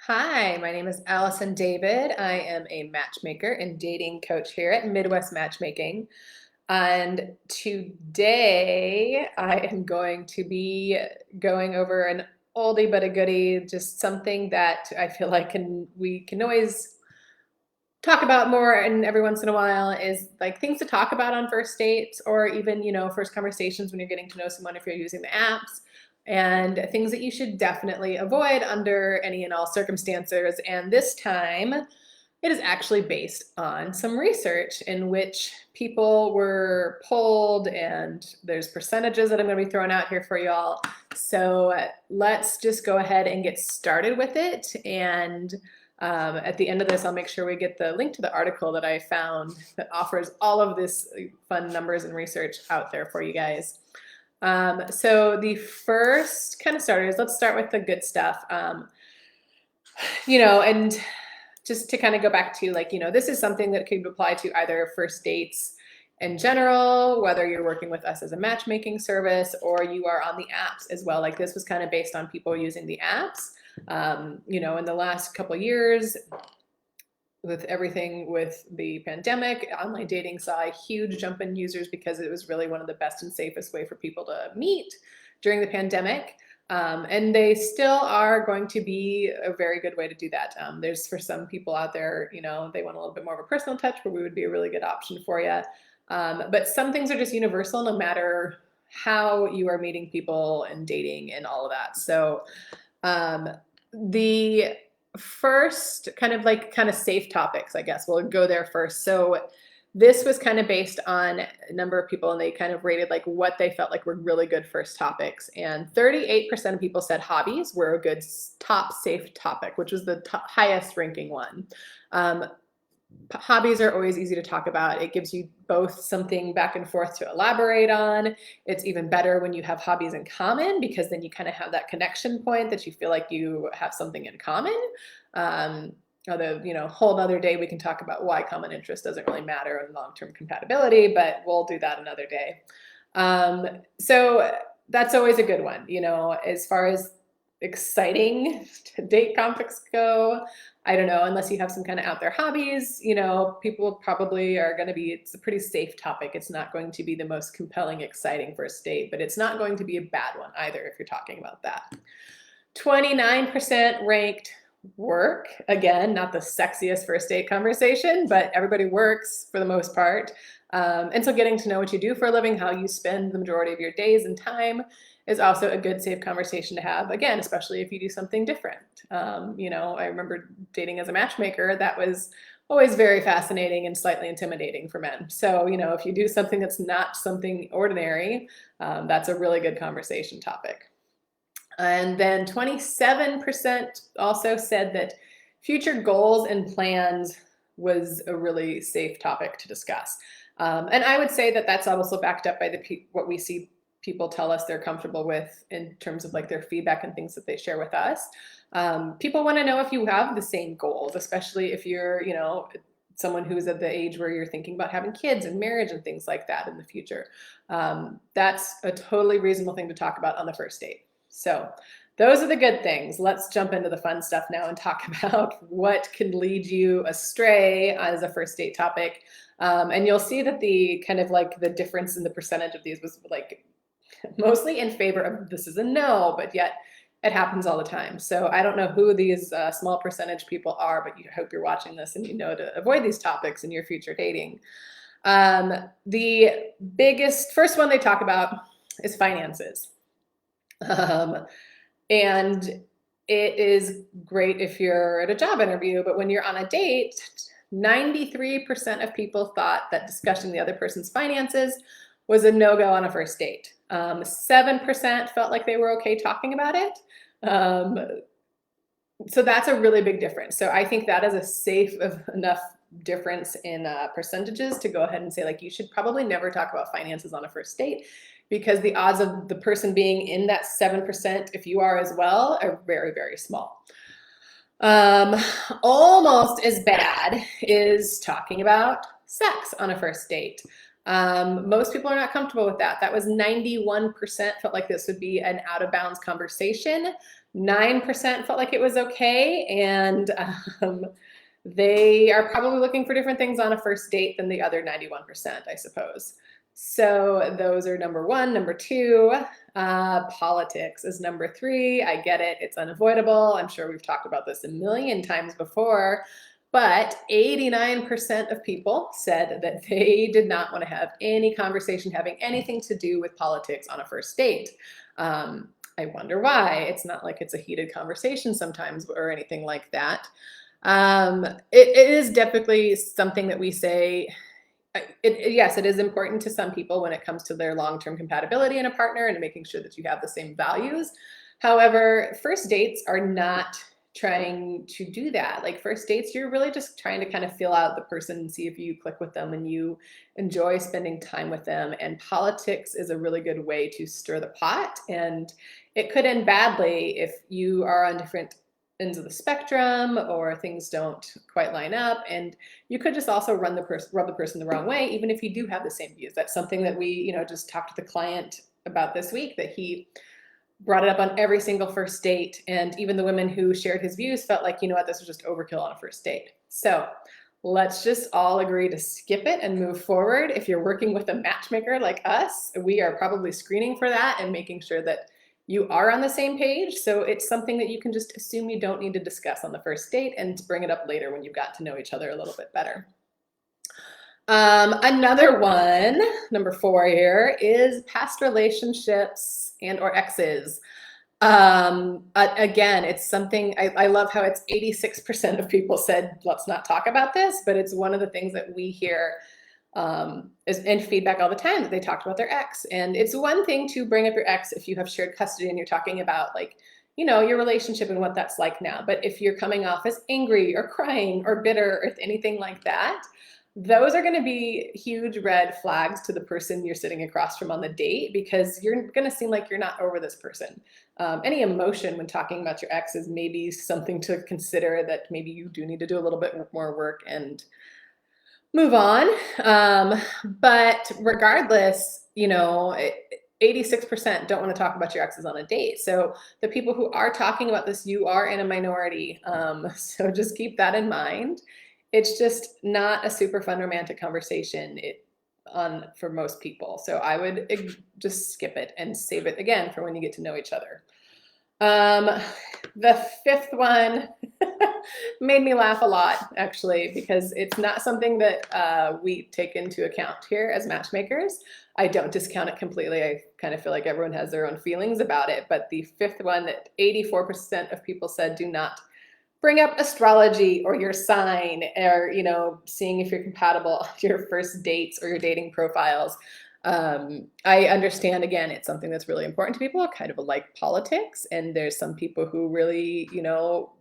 Hi, my name is Alison David. I am a matchmaker and dating coach here at Midwest Matchmaking. And today I am going to be going over an oldie but a goodie, just something that I feel like we can always talk about more and every once in a while is like things to talk about on first dates or even, first conversations when you're getting to know someone if you're using the apps and things that you should definitely avoid under any and all circumstances. And this time it is actually based on some research in which people were polled, and there's percentages that I'm going to be throwing out here for y'all. So let's just go ahead and get started with it. And at the end of this, I'll make sure we get the link to the article that I found that offers all of this fun numbers and research out there for you guys. So the first kind of starters, let's start with the good stuff. And just to kind of go back to this is something that could apply to either first dates in general, whether you're working with us as a matchmaking service or you are on the apps as well. Like this was kind of based on people using the apps. In the last couple of years, with everything with the pandemic, online dating saw a huge jump in users because it was really one of the best and safest way for people to meet during the pandemic. And they still are going to be a very good way to do that. There's for some people out there, they want a little bit more of a personal touch, but we would be a really good option for you. But some things are just universal no matter how you are meeting people and dating and all of that. So the first kind of safe topics, I guess we'll go there first. So this was kind of based on a number of people, and they kind of rated like what they felt like were really good first topics. And 38% of people said hobbies were a good top safe topic, which was the highest ranking one. Hobbies are always easy to talk about. It gives you both something back and forth to elaborate on. It's even better when you have hobbies in common because then you kind of have that connection point that you feel like you have something in common. Although, whole other day we can talk about why common interest doesn't really matter in long-term compatibility, but we'll do that another day. So that's always a good one, as far as exciting date topics go. I don't know, unless you have some kind of out there hobbies, people probably are going to be, it's a pretty safe topic. It's not going to be the most compelling, exciting first date, but it's not going to be a bad one either if you're talking about that. 29% ranked work. Again, not the sexiest first date conversation, but everybody works for the most part. And so getting to know what you do for a living, how you spend the majority of your days and time is also a good, safe conversation to have. Again, especially if you do something different. I remember dating as a matchmaker. That was always very fascinating and slightly intimidating for men. So, if you do something that's not something ordinary, that's a really good conversation topic. And then 27% also said that future goals and plans was a really safe topic to discuss. And I would say that that's also backed up by what we see people tell us they're comfortable with in terms of like their feedback and things that they share with us. People want to know if you have the same goals, especially if you're, someone who's at the age where you're thinking about having kids and marriage and things like that in the future. That's a totally reasonable thing to talk about on the first date. So those are the good things. Let's jump into the fun stuff now and talk about what can lead you astray as a first date topic. And you'll see that the kind of like the difference in the percentage of these was like mostly in favor of this is a no, but yet it happens all the time. So I don't know who these small percentage people are, but you hope you're watching this and you know to avoid these topics in your future dating. The first one they talk about is finances. And it is great if you're at a job interview, but when you're on a date, 93% of people thought that discussing the other person's finances was a no-go on a first date. 7% felt like they were okay talking about it. So that's a really big difference. So I think that is a safe enough difference in percentages to go ahead and say like you should probably never talk about finances on a first date, because the odds of the person being in that 7%, if you are as well, are very, very small. Almost as bad is talking about sex on a first date. Most people are not comfortable with that. That was 91% felt like this would be an out of bounds conversation. 9% felt like it was okay, and they are probably looking for different things on a first date than the other 91%, I suppose. So those are number one. Number two, politics is number three. I get it. It's unavoidable. I'm sure we've talked about this a million times before, but 89% of people said that they did not want to have any conversation having anything to do with politics on a first date. I wonder why. It's not like it's a heated conversation sometimes or anything like that. It is definitely something that we say, yes, it is important to some people when it comes to their long-term compatibility in a partner and making sure that you have the same values. However, first dates are not trying to do that. Like first dates, you're really just trying to kind of feel out the person and see if you click with them and you enjoy spending time with them. And politics is a really good way to stir the pot. And it could end badly if you are on different ends of the spectrum or things don't quite line up, and you could just also rub the person the wrong way, even if you do have the same views. That's something that we just talked to the client about this week, that he brought it up on every single first date, and even the women who shared his views felt like, what, this was just overkill on a first date. So let's just all agree to skip it and move forward. If you're working with a matchmaker like us, we are probably screening for that and making sure that you are on the same page. So it's something that you can just assume you don't need to discuss on the first date and bring it up later when you've got to know each other a little bit better. Another one, number 4 here, is past relationships and or exes. Again, it's something, I love how it's 86% of people said, let's not talk about this, but it's one of the things that we hear is in feedback all the time, that they talked about their ex. And it's one thing to bring up your ex if you have shared custody and you're talking about like, your relationship and what that's like now. But if you're coming off as angry or crying or bitter or anything like that, those are going to be huge red flags to the person you're sitting across from on the date, because you're going to seem like you're not over this person. Any emotion when talking about your ex is maybe something to consider, that maybe you do need to do a little bit more work and move on. But regardless, 86% don't want to talk about your exes on a date. So the people who are talking about this, you are in a minority. So just keep that in mind. It's just not a super fun romantic conversation for most people. So I would just skip it and save it again for when you get to know each other. The 5th one made me laugh a lot, actually, because it's not something that we take into account here as matchmakers. I don't discount it completely. I kind of feel like everyone has their own feelings about it. But the 5th one, that 84% of people said, do not bring up astrology or your sign, or seeing if you're compatible on your first dates or your dating profiles. I understand, again, it's something that's really important to people, kind of like politics. And there's some people who really,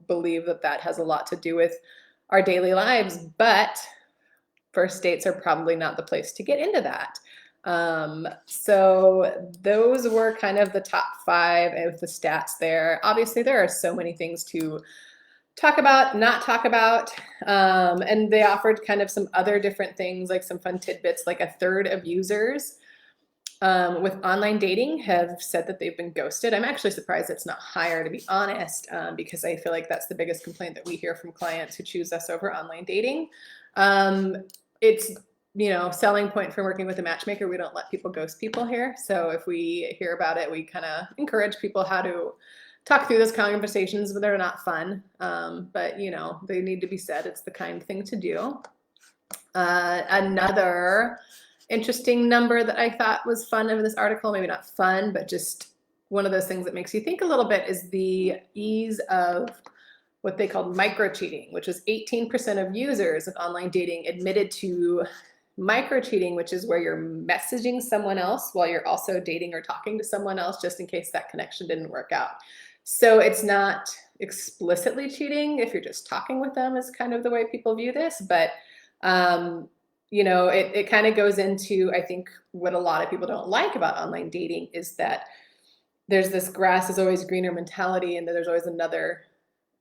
believe that that has a lot to do with our daily lives, but first dates are probably not the place to get into that. So those were kind of the top 5 with the stats there. Obviously, there are so many things to talk about, not talk about. And they offered kind of some other different things, like some fun tidbits, like 1/3 of users with online dating have said that they've been ghosted. I'm actually surprised it's not higher, to be honest, because I feel like that's the biggest complaint that we hear from clients who choose us over online dating. It's, selling point for working with a matchmaker. We don't let people ghost people here. So if we hear about it, we kind of encourage people how to talk through those conversations, but they're not fun. But they need to be said. It's the kind thing to do. Another interesting number that I thought was fun in this article, maybe not fun, but just one of those things that makes you think a little bit, is the ease of what they called micro cheating, which is 18% of users of online dating admitted to micro cheating, which is where you're messaging someone else while you're also dating or talking to someone else, just in case that connection didn't work out. So it's not explicitly cheating if you're just talking with them, is kind of the way people view this. But, it kind of goes into, I think, what a lot of people don't like about online dating is that there's this grass is always greener mentality, and there's always another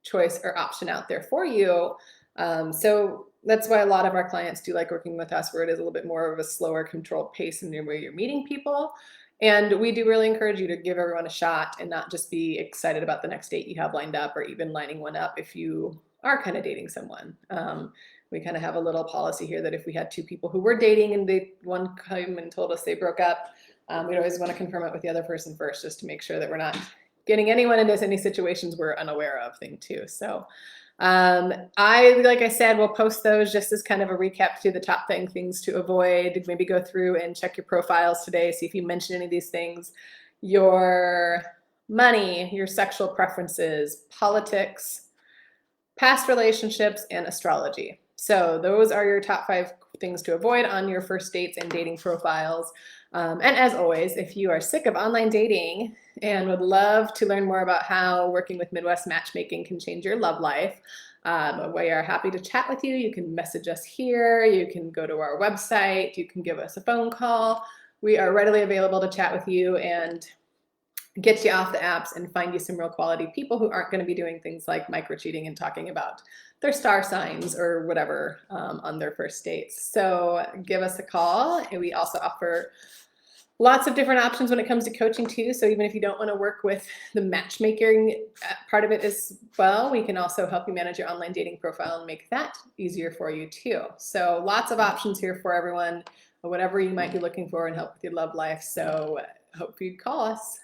choice or option out there for you. So that's why a lot of our clients do like working with us, where it is a little bit more of a slower, controlled pace in the way you're meeting people. And we do really encourage you to give everyone a shot and not just be excited about the next date you have lined up or even lining one up if you are kind of dating someone. We kind of have a little policy here that if we had two people who were dating and one came and told us they broke up, we'd always want to confirm it with the other person first, just to make sure that we're not getting anyone into any situations we're unaware of thing too. So like I said, we'll post those just as kind of a recap to the top things to avoid. Maybe go through and check your profiles today, see if you mention any of these things, your money, your sexual preferences, politics, past relationships, and astrology. So those are your top 5 things to avoid on your first dates and dating profiles. And as always, if you are sick of online dating and would love to learn more about how working with Midwest Matchmaking can change your love life, we are happy to chat with you. You can message us here. You can go to our website. You can give us a phone call. We are readily available to chat with you and get you off the apps and find you some real quality people who aren't going to be doing things like micro cheating and talking about their star signs or whatever on their first dates. So give us a call. And we also offer lots of different options when it comes to coaching too. So even if you don't want to work with the matchmaking part of it as well, we can also help you manage your online dating profile and make that easier for you too. So lots of options here for everyone, whatever you might be looking for and help with your love life. So hope you'd call us.